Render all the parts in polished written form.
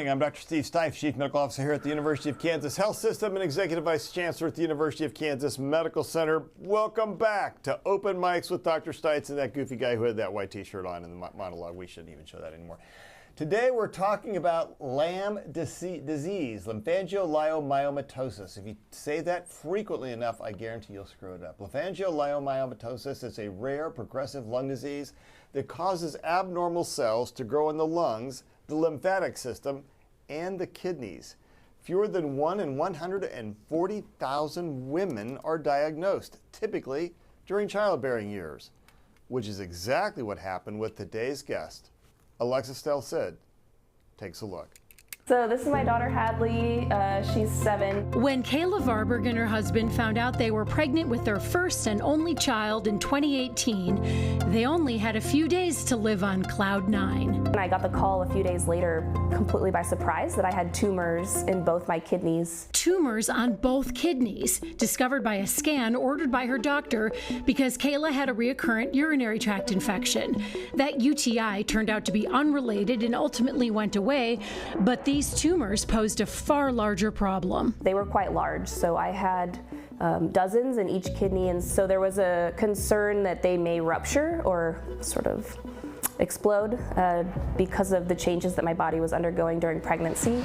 morning. I'm Dr. Steve Stife, Chief Medical Officer here at the University of Kansas Health System and Executive Vice Chancellor at the University of Kansas Medical Center. Welcome back to Open Mics with Dr. Stites and that goofy guy who had that white t-shirt on in the monologue. We shouldn't even show that anymore. Today we're talking about LAM disease, lymphangioliomyomatosis. If you say that frequently enough, I guarantee you'll screw it up. Lymphangioliomyomatosis is a rare progressive lung disease that causes abnormal cells to grow in the lungs, the lymphatic system, and the kidneys. Fewer than 1 in 140,000 women are diagnosed, typically during childbearing years, which is exactly what happened with today's guest. Alexis Del-Cid takes a look. So this is my daughter Hadley, she's 7. When Kaela Varberg and her husband found out they were pregnant with their first and only child in 2018, they only had a few days to live on cloud 9. And I got the call a few days later, completely by surprise, that I had tumors in both my kidneys. Tumors on both kidneys, discovered by a scan ordered by her doctor because Kaela had a recurrent urinary tract infection. That UTI turned out to be unrelated and ultimately went away, but these tumors posed a far larger problem. They were quite large, so I had dozens in each kidney, and so there was a concern that they may rupture or sort of explode because of the changes that my body was undergoing during pregnancy.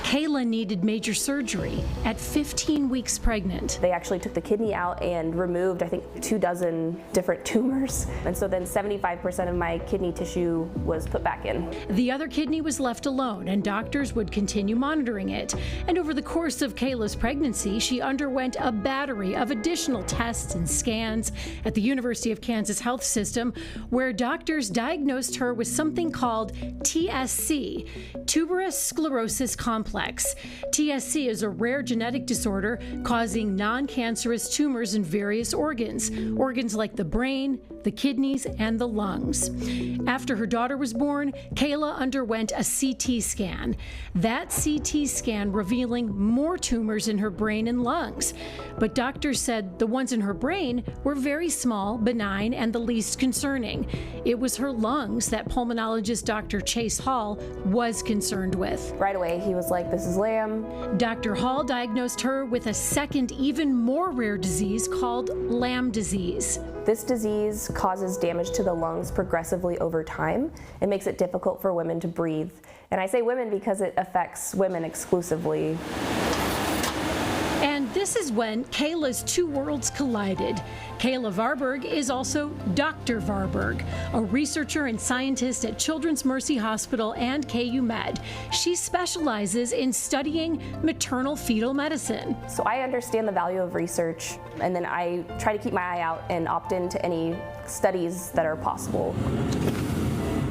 Kaela needed major surgery at 15 weeks pregnant. They actually took the kidney out and removed, I think, 24 different tumors. And so then 75% of my kidney tissue was put back in. The other kidney was left alone, and doctors would continue monitoring it. And over the course of Kaela's pregnancy, she underwent a battery of additional tests and scans at the University of Kansas Health System, where doctors diagnosed her with something called TSC, tuberous sclerosis complex. TSC is a rare genetic disorder causing non-cancerous tumors in various organs like the brain, the kidneys, and the lungs. After her daughter was born, Kaela underwent a CT scan. That CT scan revealing more tumors in her brain and lungs. But doctors said the ones in her brain were very small, benign, and the least concerning. It was her lungs that pulmonologist Dr. Chase Hall was concerned with. Right away, he was like, "This is LAM." Dr. Hall diagnosed her with a second, even more rare disease called LAM disease. This disease causes damage to the lungs progressively over time. It makes it difficult for women to breathe. And I say women because it affects women exclusively. And this is when Kaela's two worlds collided. Kaela Varberg is also Dr. Varberg, a researcher and scientist at Children's Mercy Hospital and KU Med. She specializes in studying maternal fetal medicine. So I understand the value of research, and then I try to keep my eye out and opt into any studies that are possible.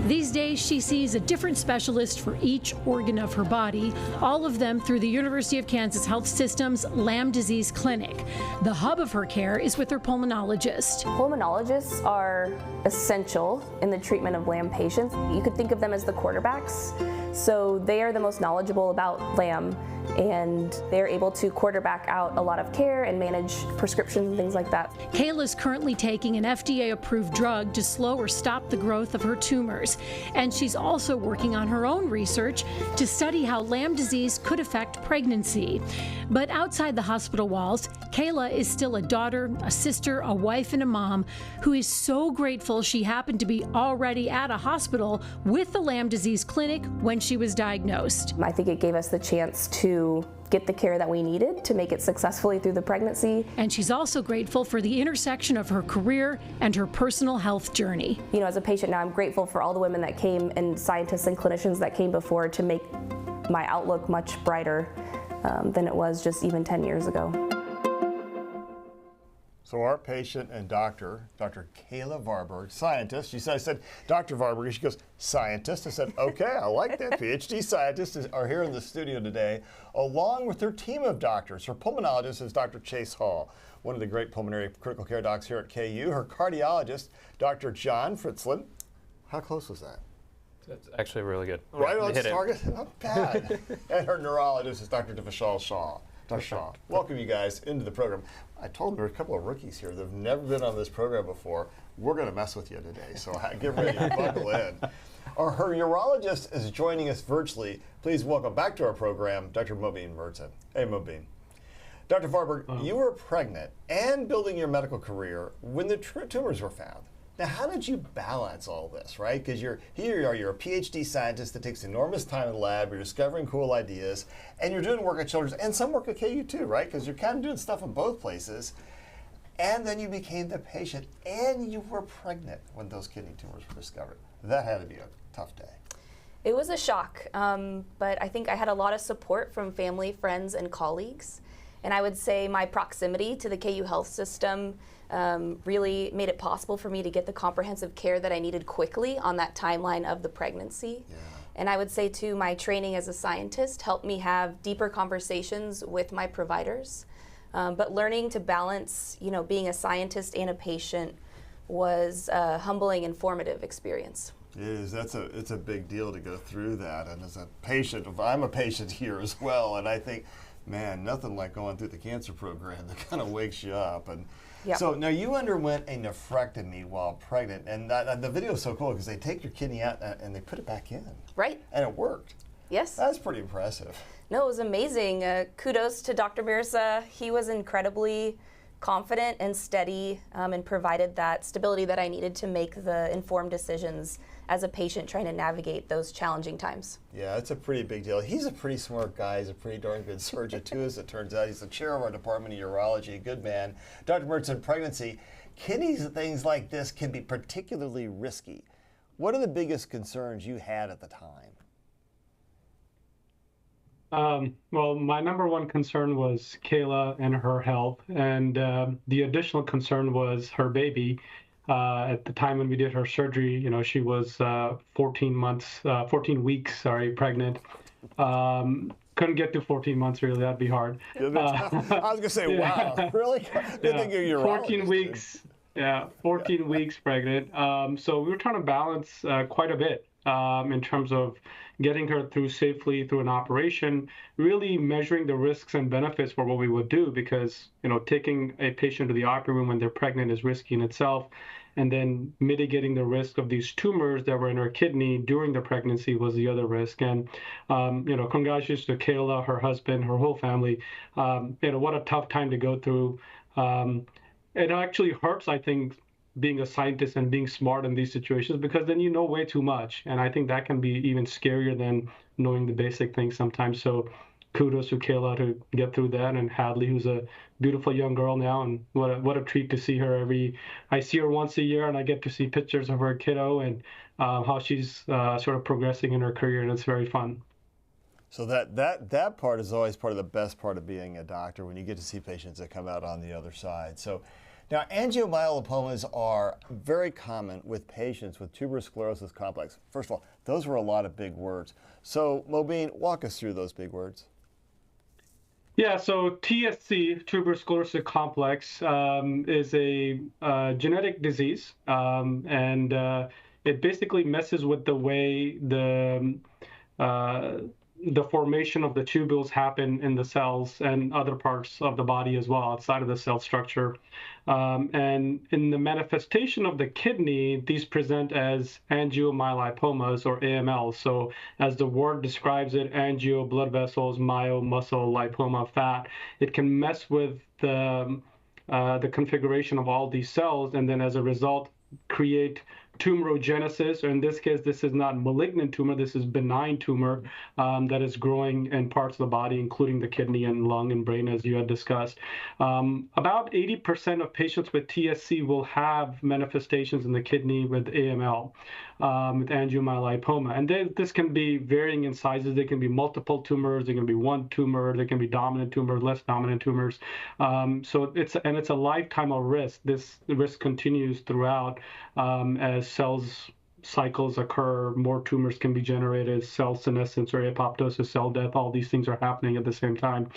These days, she sees a different specialist for each organ of her body, all of them through the University of Kansas Health System's LAM disease clinic. The hub of her care is with her pulmonologist. Pulmonologists are essential in the treatment of LAM patients. You could think of them as the quarterbacks. So they are the most knowledgeable about LAM, and they're able to quarterback out a lot of care and manage prescriptions and things like that. Kaela's currently taking an FDA-approved drug to slow or stop the growth of her tumors. And she's also working on her own research to study how LAM disease could affect pregnancy. But outside the hospital walls, Kaela is still a daughter, a sister, a wife, and a mom who is so grateful she happened to be already at a hospital with the LAM disease clinic when she was diagnosed. I think it gave us the chance to get the care that we needed to make it successfully through the pregnancy. And she's also grateful for the intersection of her career and her personal health journey. You know, as a patient now, I'm grateful for all the women that came and scientists and clinicians that came before to make my outlook much brighter than it was just even 10 years ago. So our patient and doctor, Dr. Kaela Varberg, scientist. I said, Dr. Varberg. She goes, scientist. I said, okay, I like that. PhD scientists are here in the studio today, along with their team of doctors. Her pulmonologist is Dr. Chase Hall, one of the great pulmonary critical care docs here at KU. Her cardiologist, Dr. John Fritzlin. How close was that? That's actually really good. Right on target? Not bad. And her neurologist is Dr. Devishal Shah. Dr. Shaw, welcome you guys into the program. I told them there are a couple of rookies here that have never been on this program before. We're going to mess with you today, so get ready to buckle in. Her urologist is joining us virtually. Please welcome back to our program, Dr. Mobeen Merton. Hey, Mobeen. Dr. Varberg, you were pregnant and building your medical career when the tumors were found. Now, how did you balance all this, right? Because you're a PhD scientist that takes enormous time in the lab, you're discovering cool ideas, and you're doing work at Children's and some work at KU too, right? Because you're kind of doing stuff in both places. And then you became the patient, and you were pregnant when those kidney tumors were discovered. That had to be a tough day. It was a shock, but I think I had a lot of support from family, friends, and colleagues. And I would say my proximity to the KU health system really made it possible for me to get the comprehensive care that I needed quickly on that timeline of the pregnancy. Yeah. And I would say too, my training as a scientist helped me have deeper conversations with my providers. But learning to balance, being a scientist and a patient was a humbling and formative experience. It is. It's a big deal to go through that. And as a patient, I'm a patient here as well, and I think, man, nothing like going through the cancer program that kind of wakes you up. And yep. So now you underwent a nephrectomy while pregnant, and the video is so cool because they take your kidney out and they put it back in. Right. And it worked. Yes. That's pretty impressive. No, it was amazing. Kudos to Dr. Mirza. He was incredibly confident and steady and provided that stability that I needed to make the informed decisions as a patient trying to navigate those challenging times. Yeah, it's a pretty big deal. He's a pretty smart guy. He's a pretty darn good surgeon too, as it turns out. He's the chair of our department of urology, a good man. Dr. Merton, pregnancy, kidneys and things like this can be particularly risky. What are the biggest concerns you had at the time? Well, my number one concern was Kaela and her health, and the additional concern was her baby. At the time when we did her surgery, she was 14 weeks pregnant. Couldn't get to 14 months really, that'd be hard. I was gonna say, wow, really? Think of your 14 weeks, yeah, 14 weeks pregnant. So we were trying to balance quite a bit in terms of getting her through safely through an operation, really measuring the risks and benefits for what we would do, because taking a patient to the operating room when they're pregnant is risky in itself, and then mitigating the risk of these tumors that were in her kidney during the pregnancy was the other risk. And congratulations to Kaela, her husband, her whole family. What a tough time to go through. It actually hurts, I think, being a scientist and being smart in these situations, because then you know way too much. And I think that can be even scarier than knowing the basic things sometimes. So kudos to Kaela to get through that, and Hadley, who's a beautiful young girl now, and what a treat to see her I see her once a year, and I get to see pictures of her kiddo and how she's sort of progressing in her career, and it's very fun. So that part is always part of the best part of being a doctor, when you get to see patients that come out on the other side. So now, angiomyolipomas are very common with patients with tuberous sclerosis complex. First of all, those were a lot of big words. So, Mobeen, walk us through those big words. Yeah, so TSC, tuberous sclerosis complex, is a genetic disease, and it basically messes with the way the formation of the tubules happen in the cells and other parts of the body as well, outside of the cell structure. And in the manifestation of the kidney, these present as angiomyolipomas, or AMLs. So as the word describes it, angio, blood vessels, myo, muscle, lipoma, fat. It can mess with the configuration of all these cells, and then as a result, create tumorogenesis, or in this case, this is not malignant tumor, this is benign tumor that is growing in parts of the body, including the kidney and lung and brain, as you had discussed. About 80% of patients with TSC will have manifestations in the kidney with AML, with angiomyolipoma. And this can be varying in sizes. They can be multiple tumors, they can be one tumor, they can be dominant tumors, less dominant tumors. So it's a lifetime of risk. This risk continues throughout as cells cycles occur, more tumors can be generated, cell senescence or apoptosis, cell death, all these things are happening at the same time.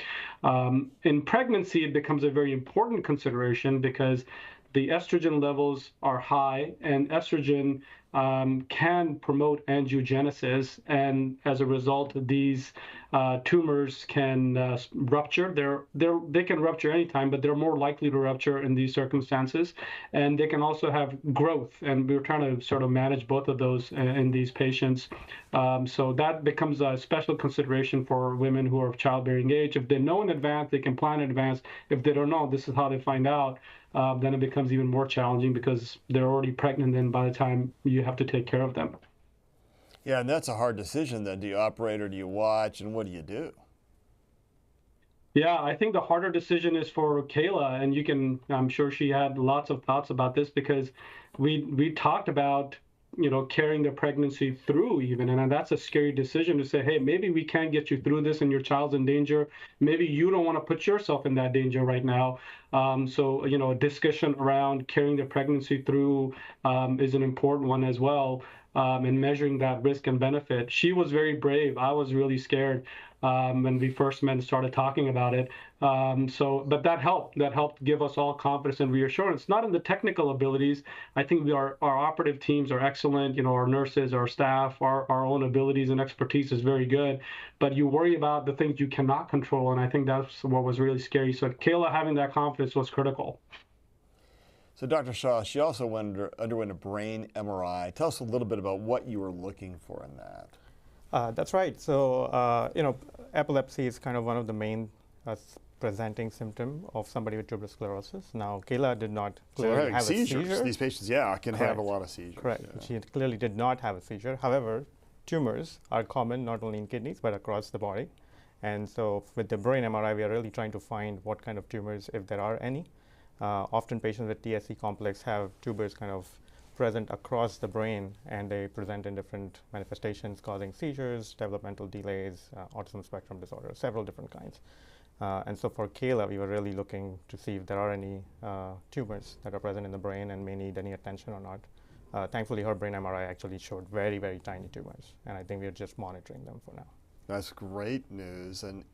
In pregnancy, it becomes a very important consideration because the estrogen levels are high, and estrogen can promote angiogenesis, and as a result, these tumors can rupture. They can rupture anytime, but they're more likely to rupture in these circumstances. And they can also have growth. And we're trying to sort of manage both of those in these patients. So that becomes a special consideration for women who are of childbearing age. If they know in advance, they can plan in advance. If they don't know, this is how they find out. Then it becomes even more challenging because they're already pregnant, and by the time you have to take care of them. Yeah, and that's a hard decision then. Do you operate or do you watch, and what do you do? Yeah, I think the harder decision is for Kaela, and I'm sure she had lots of thoughts about this because we talked about, carrying the pregnancy through even, and that's a scary decision to say, hey, maybe we can't get you through this and your child's in danger. Maybe you don't want to put yourself in that danger right now. So, a discussion around carrying the pregnancy through is an important one as well. And measuring that risk and benefit. She was very brave. I was really scared when we first met and started talking about it. But that helped. That helped give us all confidence and reassurance. Not in the technical abilities. I think our operative teams are excellent. Our nurses, our staff, our own abilities and expertise is very good. But you worry about the things you cannot control, and I think that's what was really scary. So Kaela having that confidence was critical. So Dr. Shah, she also underwent a brain MRI. Tell us a little bit about what you were looking for in that. That's right. So, epilepsy is kind of one of the main presenting symptom of somebody with tuberous sclerosis. Now, Kaela did not clearly have seizures. A seizure. These patients, can have a lot of seizures. Correct. Yeah. She clearly did not have a seizure. However, tumors are common not only in kidneys but across the body. And so with the brain MRI, we are really trying to find what kind of tumors, if there are any. Often patients with TSC complex have tumors kind of present across the brain, and they present in different manifestations causing seizures, developmental delays, autism spectrum disorder, several different kinds. And so for Kaela, we were really looking to see if there are any tumors that are present in the brain and may need any attention or not. Thankfully, her brain MRI actually showed very, very tiny tumors, and I think we're just monitoring them for now. That's great news, and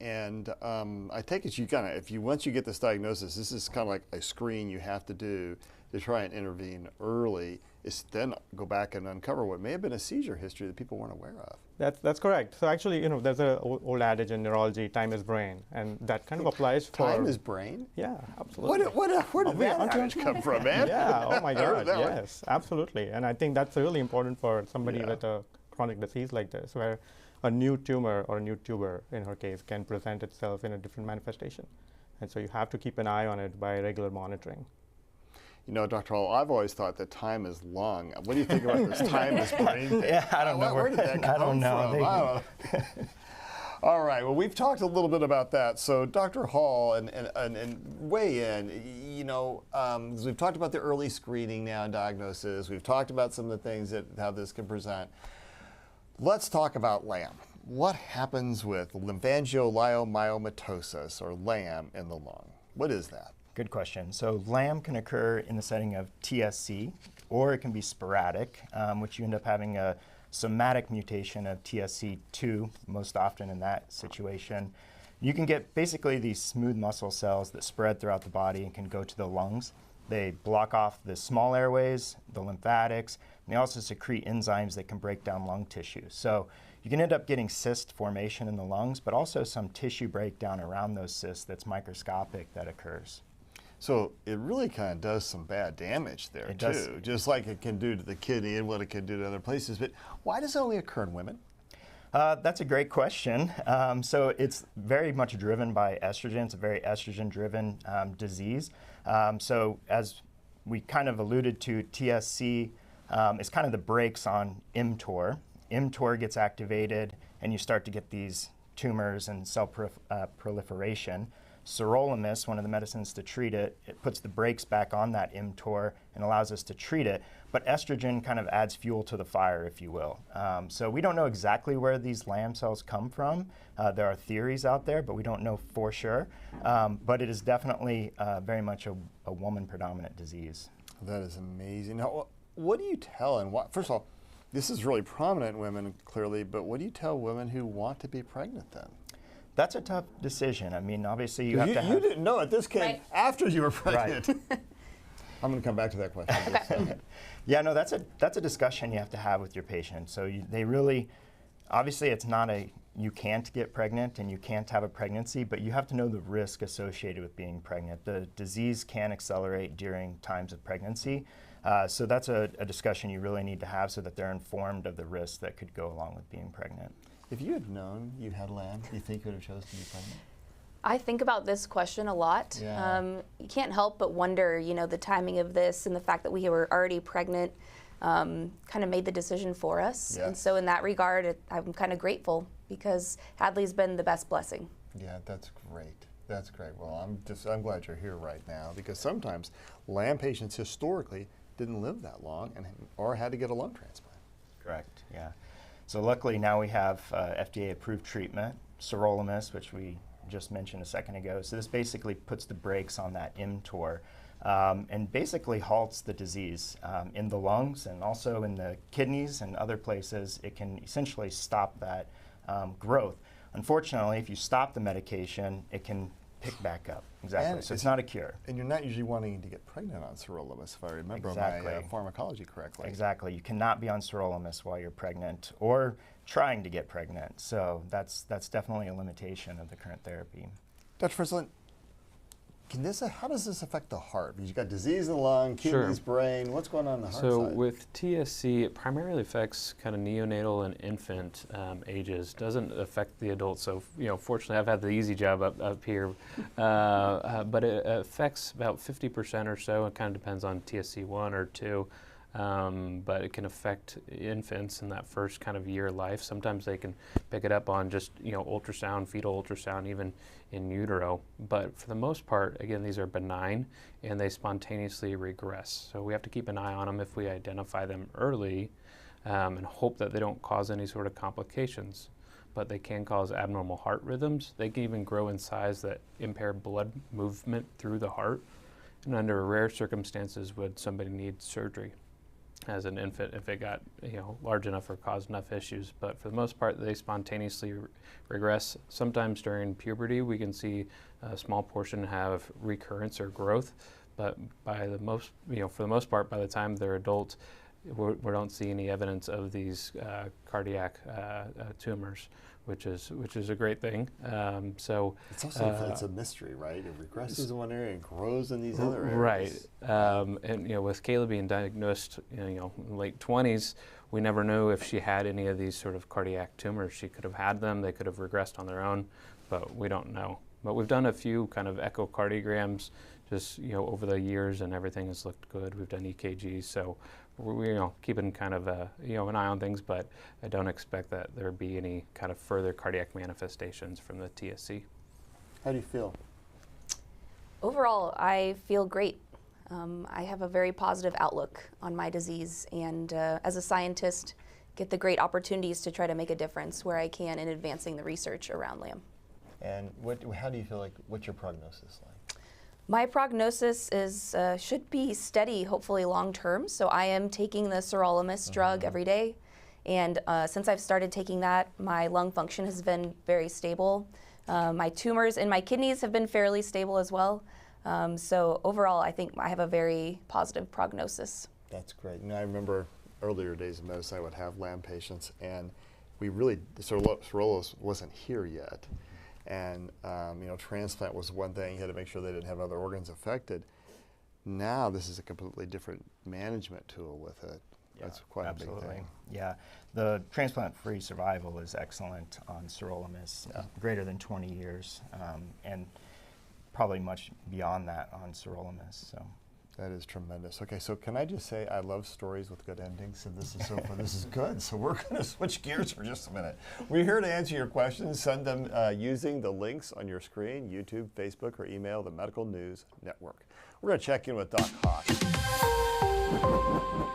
I take it once you get this diagnosis, this is kind of like a screen you have to do to try and intervene early. Is then go back and uncover what may have been a seizure history that people weren't aware of. That's correct. So actually, there's an old adage in neurology: time is brain, and that kind of applies for time is brain. Yeah, absolutely. Where did that adage come from, man? Yeah. Oh my God. Yes, absolutely. And I think that's really important for somebody with a chronic disease like this, where a new tumor or a new tuber, in her case, can present itself in a different manifestation. And so you have to keep an eye on it by regular monitoring. Dr. Hall, I've always thought that time is lung. What do you think about this time is brain thing? Yeah, I don't know. Where did that come from? I don't know. All right, well, we've talked a little bit about that. So Dr. Hall, and weigh in, we've talked about the early screening now and diagnosis. We've talked about some of the things how this can present. Let's talk about LAM. What happens with lymphangioliomyomatosis, or LAM, in the lung? What is that? Good question. So LAM can occur in the setting of TSC, or it can be sporadic, which you end up having a somatic mutation of TSC2, most often in that situation. You can get basically these smooth muscle cells that spread throughout the body and can go to the lungs. They block off the small airways, the lymphatics, and they also secrete enzymes that can break down lung tissue. So you can end up getting cyst formation in the lungs, but also some tissue breakdown around those cysts that's microscopic that occurs. So it really kind of does some bad damage there, it too, does. Just like it can do to the kidney and what it can do to other places. But why does it only occur in women? That's a great question. So it's very much driven by estrogen. It's a very estrogen-driven disease. So as we kind of alluded to, TSC is kind of the brakes on mTOR. mTOR gets activated, and you start to get these tumors and cell proliferation. Sirolimus, one of the medicines to treat it, it puts the brakes back on that mTOR and allows us to treat it. But estrogen kind of adds fuel to the fire, if you will. So we don't know exactly where these LAM cells come from. There are theories out there, but we don't know for sure. But it is definitely very much a woman-predominant disease. That is amazing. Now, what do you tell, and first of all, this is really prominent in women, clearly, but what do you tell women who want to be pregnant then? That's a tough decision. I mean, obviously you have to have... You didn't know it. This came after you were pregnant. Right. I'm going to come back to that question. Yeah, no, that's a discussion you have to have with your patient. So they really, obviously it's not a you can't get pregnant and you can't have a pregnancy, but you have to know the risk associated with being pregnant. The disease can accelerate during times of pregnancy. So that's a discussion you really need to have so that they're informed of the risks that could go along with being pregnant. If you had known you had lamb, do you think you would have chosen to be pregnant? I think about this question a lot. Yeah. You can't help but wonder, the timing of this and the fact that we were already pregnant kind of made the decision for us. Yeah. And so in that regard, I'm kind of grateful because Hadley's been the best blessing. Yeah, that's great. That's great. Well, I'm glad you're here right now because sometimes lamb patients historically didn't live that long or had to get a lung transplant. Correct, yeah. So luckily now we have FDA-approved treatment, sirolimus, which we just mentioned a second ago. So this basically puts the brakes on that mTOR and basically halts the disease in the lungs and also in the kidneys and other places. It can essentially stop that growth. Unfortunately, if you stop the medication, it can pick back up. Exactly. And so it's not a cure. And you're not usually wanting to get pregnant on sirolimus, if I remember Exactly. my pharmacology correctly. Exactly. You cannot be on sirolimus while you're pregnant or trying to get pregnant. So that's definitely a limitation of the current therapy. Dr. Frizzlin, how does this affect the heart? Because you've got disease in the lung, kidneys, brain. What's going on in the heart So side? with TSC, it primarily affects kind of neonatal and infant ages. Doesn't affect the adults. So fortunately, I've had the easy job up here, but it affects about 50% or so. It kind of depends on TSC 1 or 2. But it can affect infants in that first kind of year of life. Sometimes they can pick it up on just ultrasound, fetal ultrasound, even in utero. But for the most part, again, these are benign and they spontaneously regress. So we have to keep an eye on them if we identify them early and hope that they don't cause any sort of complications. But they can cause abnormal heart rhythms. They can even grow in size that impair blood movement through the heart. And under rare circumstances, would somebody need surgery as an infant if it got large enough or caused enough issues. But for the most part, they spontaneously regress. Sometimes during puberty, we can see a small portion have recurrence or growth. But by the most, for the most part, by the time they're adult, we don't see any evidence of these cardiac tumors, which is a great thing. So it's also it's a mystery, right? It regresses in one area and grows in these other areas. Right. And with Kaela being diagnosed, in late 20s, we never knew if she had any of these sort of cardiac tumors. She could have had them. They could have regressed on their own, but we don't know. But we've done a few kind of echocardiograms just over the years, and everything has looked good. We've done EKGs, so we're keeping kind of an eye on things, but I don't expect that there be any kind of further cardiac manifestations from the TSC. How do you feel? Overall, I feel great. I have a very positive outlook on my disease, and as a scientist, get the great opportunities to try to make a difference where I can in advancing the research around LAM. And how do you feel what's your prognosis like? My prognosis should be steady, hopefully long term. So I am taking the sirolimus drug every day. And since I've started taking that, my lung function has been very stable. My tumors in my kidneys have been fairly stable as well. So overall, I think I have a very positive prognosis. That's great. I remember earlier days of medicine, I would have LAM patients, and sirolimus wasn't here yet. And transplant was one thing. You had to make sure they didn't have other organs affected. Now this is a completely different management tool with it. Yeah, that's quite absolutely. a big thing. Yeah, the transplant-free survival is excellent on sirolimus, greater than 20 years, and probably much beyond that on sirolimus. So. That is tremendous. Okay, so can I just say I love stories with good endings, and this is so far. This is good. So we're going to switch gears for just a minute. We're here to answer your questions. Send them using the links on your screen, YouTube, Facebook, or email the Medical News Network. We're going to check in with Doc Hawk.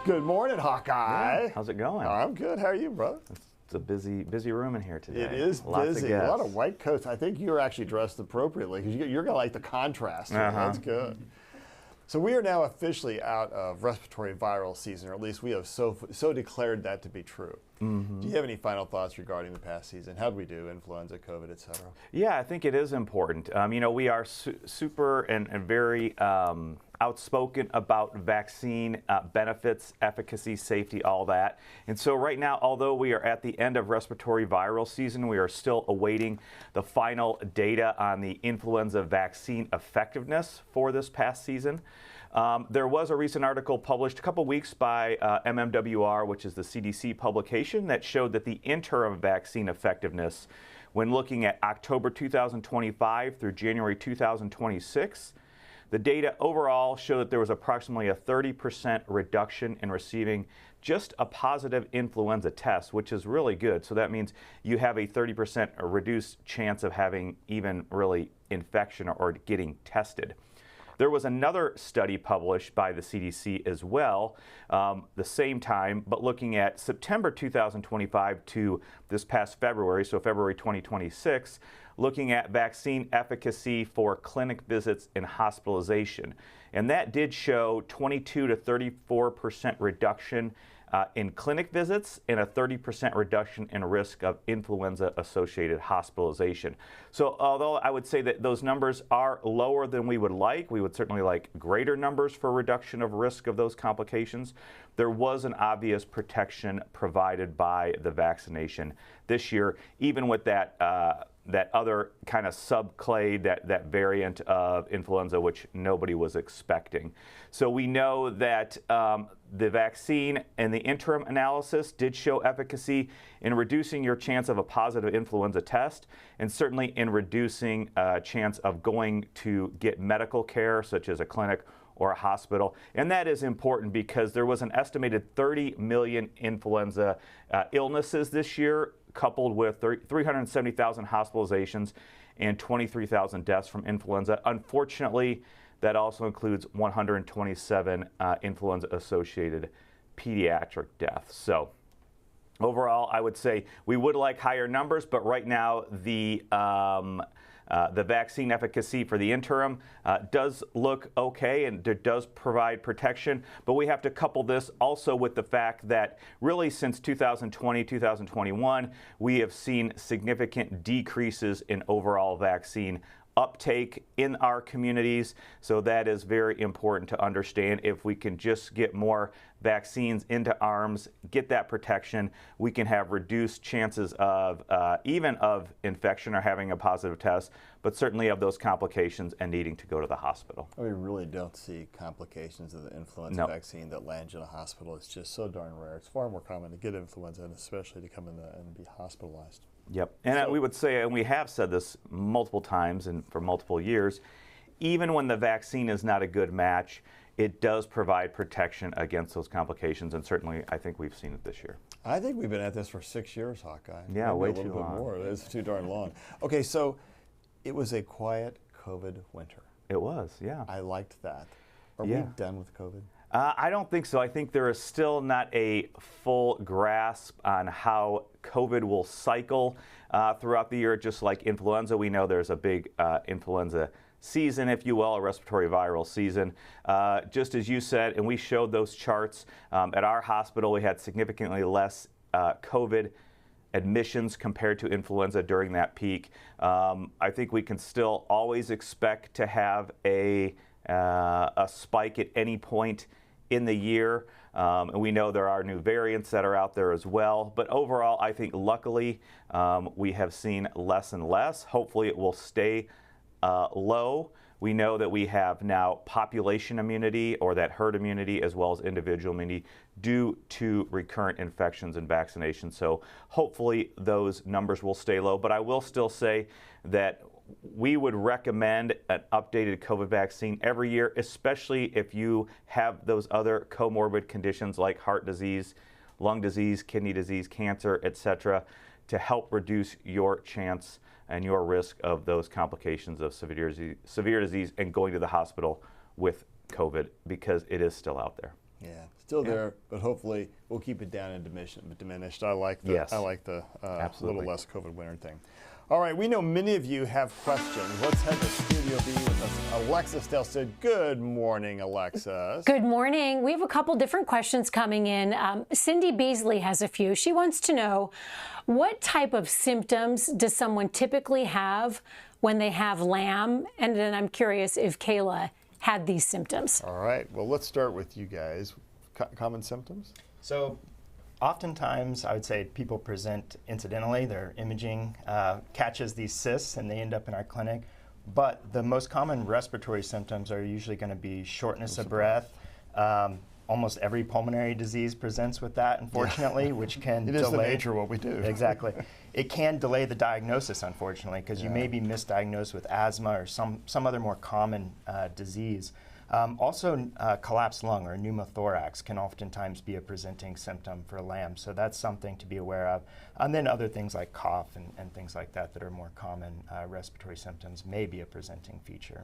Good morning, Hawkeye. Yeah, how's it going? I'm good. How are you, brother? It's a busy room in here today. It is Lots busy. of A lot guests. of white coats. I think you're actually dressed appropriately because you're going to like the contrast. That's good. So we are now officially out of respiratory viral season, or at least we have so declared that to be true. Do you have any final thoughts regarding the past season? How did we do? Influenza, COVID, et cetera? Yeah, I think it is important. We are super and very outspoken about vaccine benefits, efficacy, safety, all that. And so right now, although we are at the end of respiratory viral season, we are still awaiting the final data on the influenza vaccine effectiveness for this past season. There was a recent article published a couple weeks by MMWR, which is the CDC publication, that showed that the interim vaccine effectiveness, when looking at October 2025 through January 2026, the data overall showed that there was approximately a 30% reduction in receiving just a positive influenza test, which is really good. So that means you have a 30% reduced chance of having even really infection or getting tested. There was another study published by the CDC as well, the same time, but looking at September 2025 to this past February, so February 2026, looking at vaccine efficacy for clinic visits and hospitalization. And that did show 22 to 34% reduction in clinic visits and a 30% reduction in risk of influenza-associated hospitalization. So although I would say that those numbers are lower than we would certainly like greater numbers for reduction of risk of those complications, there was an obvious protection provided by the vaccination this year, even with that that other kind of subclade, that variant of influenza, which nobody was expecting. So we know that the vaccine and the interim analysis did show efficacy in reducing your chance of a positive influenza test, and certainly in reducing a chance of going to get medical care, such as a clinic or a hospital. And that is important because there was an estimated 30 million influenza illnesses this year, coupled with 370,000 hospitalizations and 23,000 deaths from influenza. Unfortunately, that also includes 127 influenza-associated pediatric deaths. So overall, I would say we would like higher numbers, but right now the vaccine efficacy for the interim does look okay, and it does provide protection. But we have to couple this also with the fact that really since 2020, 2021, we have seen significant decreases in overall vaccine uptake in our communities. So that is very important to understand. If we can just get more vaccines into arms, get that protection, we can have reduced chances of even of infection or having a positive test, but certainly of those complications and needing to go to the hospital. We really don't see complications of the influenza vaccine that land you in a hospital. It's just so darn rare. It's far more common to get influenza, and especially to come in and be hospitalized. Yep, and we would say, and we have said this multiple times and for multiple years, even when the vaccine is not a good match, it does provide protection against those complications, and certainly I think we've seen it this year. I think we've been at this for 6 years, Hawkeye. Yeah, maybe way a little too bit long. more. It's too darn long. Okay, so it was a quiet COVID winter. It was, yeah. I liked that. Are we done with COVID? I don't think so. I think there is still not a full grasp on how COVID will cycle throughout the year, just like influenza. We know there's a big influenza season, if you will, a respiratory viral season. Just as you said, and we showed those charts, at our hospital we had significantly less COVID admissions compared to influenza during that peak. I think we can still always expect to have a spike at any point in the year. And we know there are new variants that are out there as well. But overall, I think luckily we have seen less and less. Hopefully it will stay low. We know that we have now population immunity, or that herd immunity, as well as individual immunity due to recurrent infections and vaccinations. So hopefully those numbers will stay low. But I will still say that we would recommend an updated COVID vaccine every year, especially if you have those other comorbid conditions like heart disease, lung disease, kidney disease, cancer, etc., to help reduce your chance and your risk of those complications of severe disease and going to the hospital with COVID, because it is still out there. Yeah, still there, but hopefully we'll keep it down and diminished. I like the little less COVID winter thing. All right, we know many of you have questions. Let's head to Studio B with us. Alexis Delstead. Good morning, Alexis. Good morning. We have a couple different questions coming in. Cindy Beasley has a few. She wants to know, what type of symptoms does someone typically have when they have LAM? And then I'm curious if Kaela had these symptoms. All right, well, let's start with you guys. Common symptoms? So oftentimes, I would say people present incidentally. Their imaging catches these cysts, and they end up in our clinic. But the most common respiratory symptoms are usually going to be shortness of breath. Almost every pulmonary disease presents with that, unfortunately, which can delay. It is the nature of what we do. Exactly. It can delay the diagnosis, unfortunately, because you may be misdiagnosed with asthma or some other more common disease. Also, collapsed lung or pneumothorax can oftentimes be a presenting symptom for LAM, so that's something to be aware of. And then other things like cough and things like that that are more common respiratory symptoms may be a presenting feature.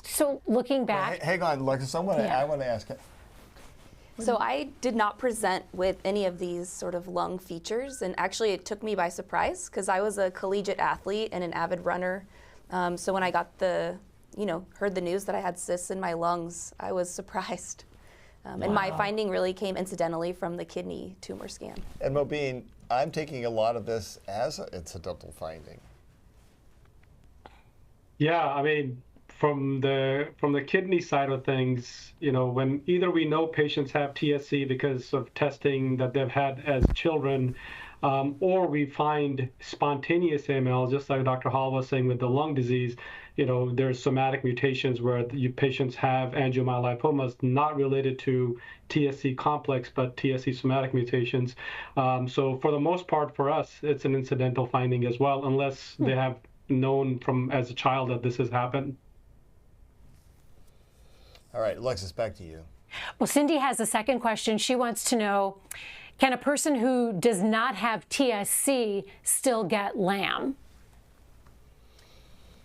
So looking back, Well, hang on, Alexis, I want to ask. So I did not present with any of these sort of lung features, and actually it took me by surprise because I was a collegiate athlete and an avid runner. So when I got heard the news that I had cysts in my lungs, I was surprised. And my finding really came incidentally from the kidney tumor scan. And Mobeen, I'm taking a lot of this as an incidental finding. Yeah, I mean, from the kidney side of things, when either we know patients have TSC because of testing that they've had as children, or we find spontaneous AML, just like Dr. Hall was saying with the lung disease, there's somatic mutations where patients have angiomyolipomas not related to TSC complex, but TSC somatic mutations. So for the most part, for us, it's an incidental finding as well, unless they have known as a child that this has happened. All right, Alexis, back to you. well, Cindy has a second question. She wants to know, can a person who does not have TSC still get LAM?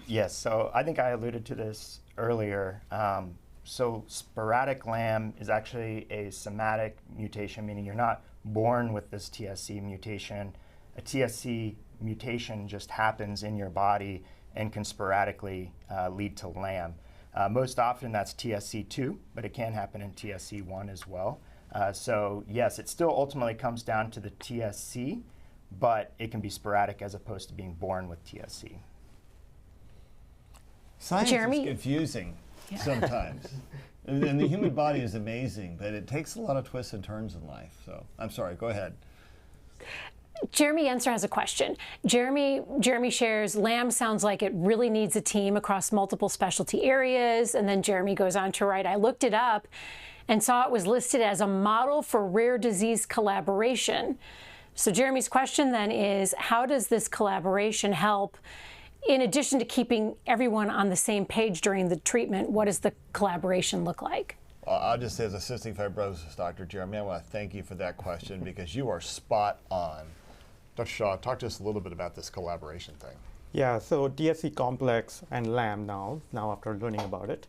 Yes, so I think I alluded to this earlier. So sporadic LAM is actually a somatic mutation, meaning you're not born with this TSC mutation. A TSC mutation just happens in your body and can sporadically lead to LAM. Most often that's TSC2, but it can happen in TSC1 as well. So yes, it still ultimately comes down to the TSC, but it can be sporadic as opposed to being born with TSC. Science Jeremy? is confusing sometimes. And the human body is amazing, but it takes a lot of twists and turns in life. So I'm sorry, go ahead. Jeremy Enser has a question. Jeremy shares, LAM sounds like it really needs a team across multiple specialty areas. And then Jeremy goes on to write, I looked it up and saw it was listed as a model for rare disease collaboration. So Jeremy's question then is, how does this collaboration help? In addition to keeping everyone on the same page during the treatment, what does the collaboration look like? I'll just say, as a cystic fibrosis doctor, Jeremy, I want to thank you for that question because you are spot on. Dr. Shaw, talk to us a little bit about this collaboration thing. Yeah, so TSC complex and LAM now after learning about it,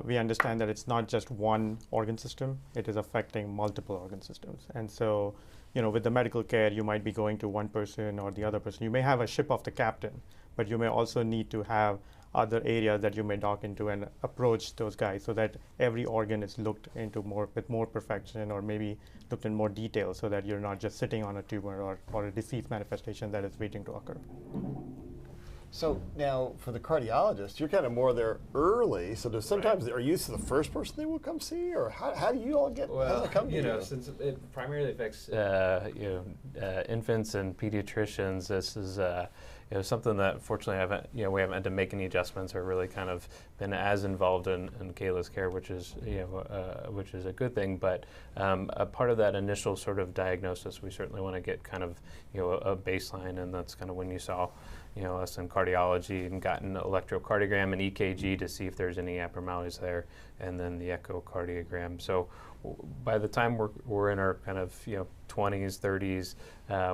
we understand that it's not just one organ system, it is affecting multiple organ systems. And so, with the medical care, you might be going to one person or the other person. You may have a ship of the captain, but you may also need to have other areas that you may dock into and approach those guys so that every organ is looked into with more perfection, or maybe looked in more detail, so that you're not just sitting on a tumor or a disease manifestation that is waiting to occur. So now, for the cardiologist, you're kind of more there early. So sometimes, are you the first person they will come see, or how do you all get? Well, how does it come to you? Since it primarily affects infants and pediatricians, this is something that fortunately we haven't had to make any adjustments or really kind of been as involved in Kaela's care, which is a good thing. But a part of that initial sort of diagnosis, we certainly want to get kind of a baseline, and that's kind of when you saw us in cardiology and gotten electrocardiogram and EKG to see if there's any abnormalities there, and then the echocardiogram. So by the time we're in our kind of 20s, 30s,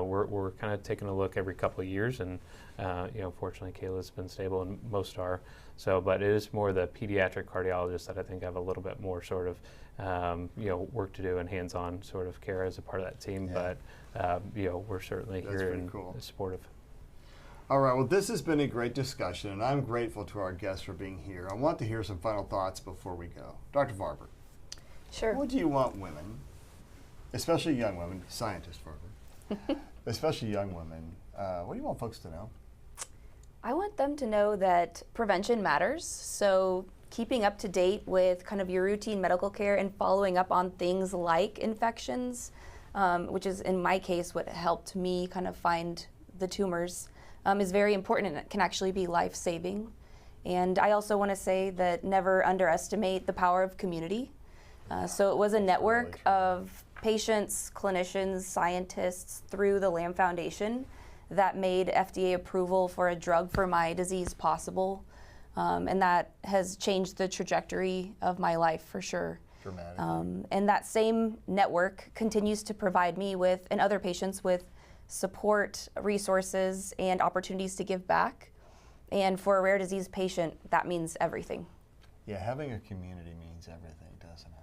we're kind of taking a look every couple of years, and fortunately Kaela's been stable, and most are. So, but it is more the pediatric cardiologists that I think have a little bit more sort of work to do and hands-on sort of care as a part of that team. Yeah. But we're certainly here and supportive. All right, well, this has been a great discussion, and I'm grateful to our guests for being here. I want to hear some final thoughts before we go. Dr. Varberg. Sure. What do you want women, especially young women, scientist Varberg, especially young women, what do you want folks to know? I want them to know that prevention matters. So keeping up to date with kind of your routine medical care and following up on things like infections, which is in my case what helped me kind of find the tumors, is very important, and it can actually be life-saving. And I also want to say that never underestimate the power of community. So it was a network of patients, clinicians, scientists through the Lamb Foundation that made FDA approval for a drug for my disease possible. And that has changed the trajectory of my life for sure. Dramatically. And that same network continues to provide me with, and other patients with, support, resources, and opportunities to give back. And for a rare disease patient, that means everything. Yeah, having a community means everything, doesn't it?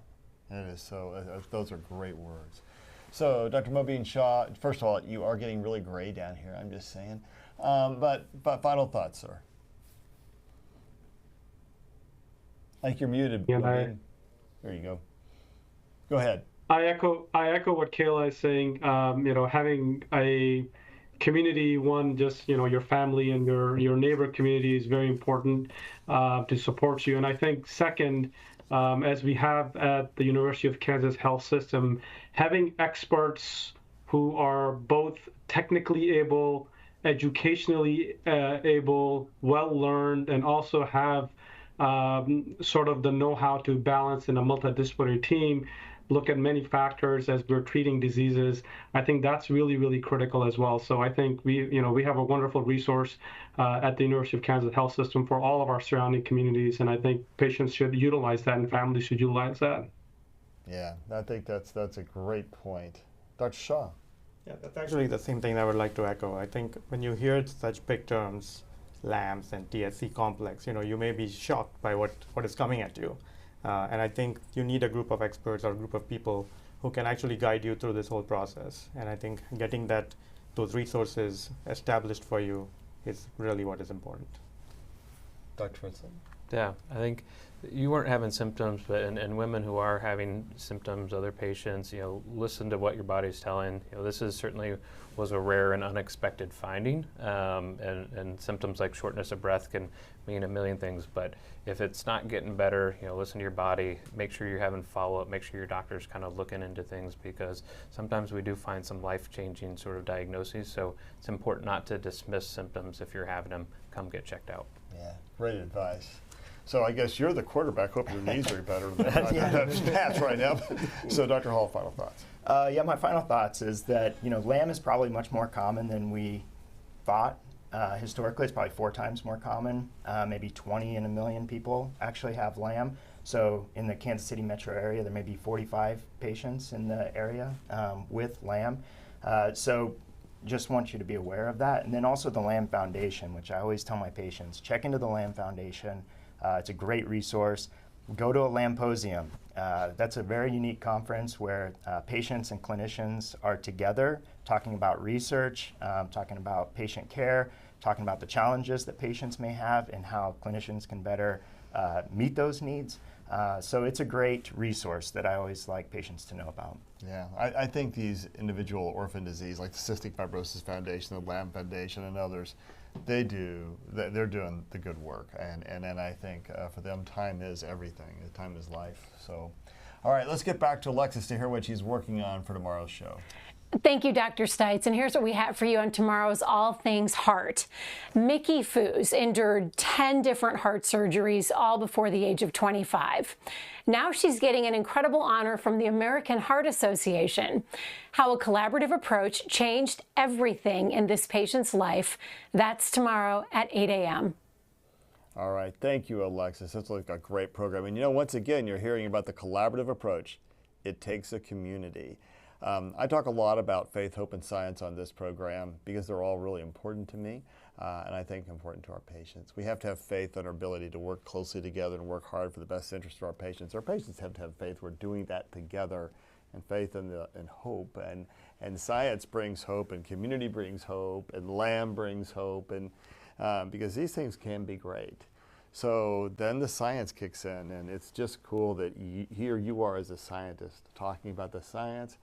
It is so, those are great words. So, Dr. Mobeen Shaw, first of all, you are getting really gray down here, I'm just saying. But final thoughts, sir. I think you're muted, Mobeen. There you go. Go ahead. I echo what Kaela is saying. Having a community, one, just your family and your neighbor community is very important to support you. And I think second, as we have at the University of Kansas Health System, having experts who are both technically able, educationally able, well-learned, and also have sort of the know-how to balance in a multidisciplinary team, look at many factors as we're treating diseases. I think that's really, really critical as well. So I think we have a wonderful resource at the University of Kansas Health System for all of our surrounding communities, and I think patients should utilize that and families should utilize that. Yeah, I think that's a great point. Dr. Shaw. Yeah, that's actually the same thing I would like to echo. I think when you hear such big terms, LAMS and TSC complex, you may be shocked by what is coming at you. And I think you need a group of experts or a group of people who can actually guide you through this whole process. And I think getting those resources established for you is really what is important. Dr. Fritson? Yeah, I think you weren't having symptoms, but and women who are having symptoms, other patients, listen to what your body's telling. This certainly was a rare and unexpected finding, and symptoms like shortness of breath can mean a million things. But if it's not getting better, listen to your body. Make sure you're having follow-up. Make sure your doctor's kind of looking into things, because sometimes we do find some life-changing sort of diagnoses. So it's important not to dismiss symptoms if you're having them. Come get checked out. Yeah, great advice. So I guess you're the quarterback. Hope your knees are better than stats right now. So Dr. Hall, final thoughts. My final thoughts is that LAM is probably much more common than we thought. Historically, it's probably 4 times more common. Maybe 20 in a million people actually have LAM. So in the Kansas City metro area, there may be 45 patients in the area with LAM. So just want you to be aware of that. And then also the Lamb Foundation, which I always tell my patients, check into the Lamb Foundation. It's a great resource. Go to a Lamposium. That's a very unique conference where patients and clinicians are together talking about research, talking about patient care, talking about the challenges that patients may have and how clinicians can better meet those needs. So it's a great resource that I always like patients to know about. Yeah, I think these individual orphan disease, like the Cystic Fibrosis Foundation, the Lamb Foundation, and others, they're doing the good work, and I think for them, time is everything. Time is life. So, all right, let's get back to Alexis to hear what she's working on for tomorrow's show. Thank you, Dr. Stites. And here's what we have for you on tomorrow's All Things Heart. Mickey Foos endured 10 different heart surgeries, all before the age of 25. Now she's getting an incredible honor from the American Heart Association. How a collaborative approach changed everything in this patient's life. That's tomorrow at 8 a.m. All right, thank you, Alexis. That's like a great program. And once again, you're hearing about the collaborative approach. It takes a community. I talk a lot about faith, hope, and science on this program because they're all really important to me, and I think important to our patients. We have to have faith in our ability to work closely together and work hard for the best interest of our patients. Our patients have to have faith. We're doing that together, and faith and hope, and science brings hope, and community brings hope, and Lamb brings hope, and because these things can be great. So then the science kicks in, and it's just cool that here you are as a scientist talking about the science,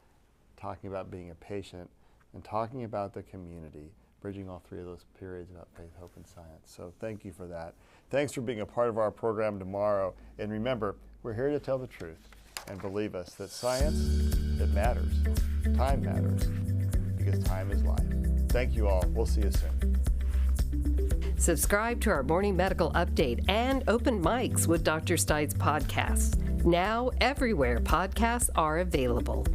talking about being a patient, and talking about the community bridging all three of those periods about faith, hope, and science. So thank you for that. Thanks for being a part of our program tomorrow. And remember, we're here to tell the truth. And believe us that science, it matters. Time matters, because time is life. Thank you all. We'll see you soon. Subscribe to our morning medical update and Open Mics with Dr. Stites podcasts. Now everywhere podcasts are available.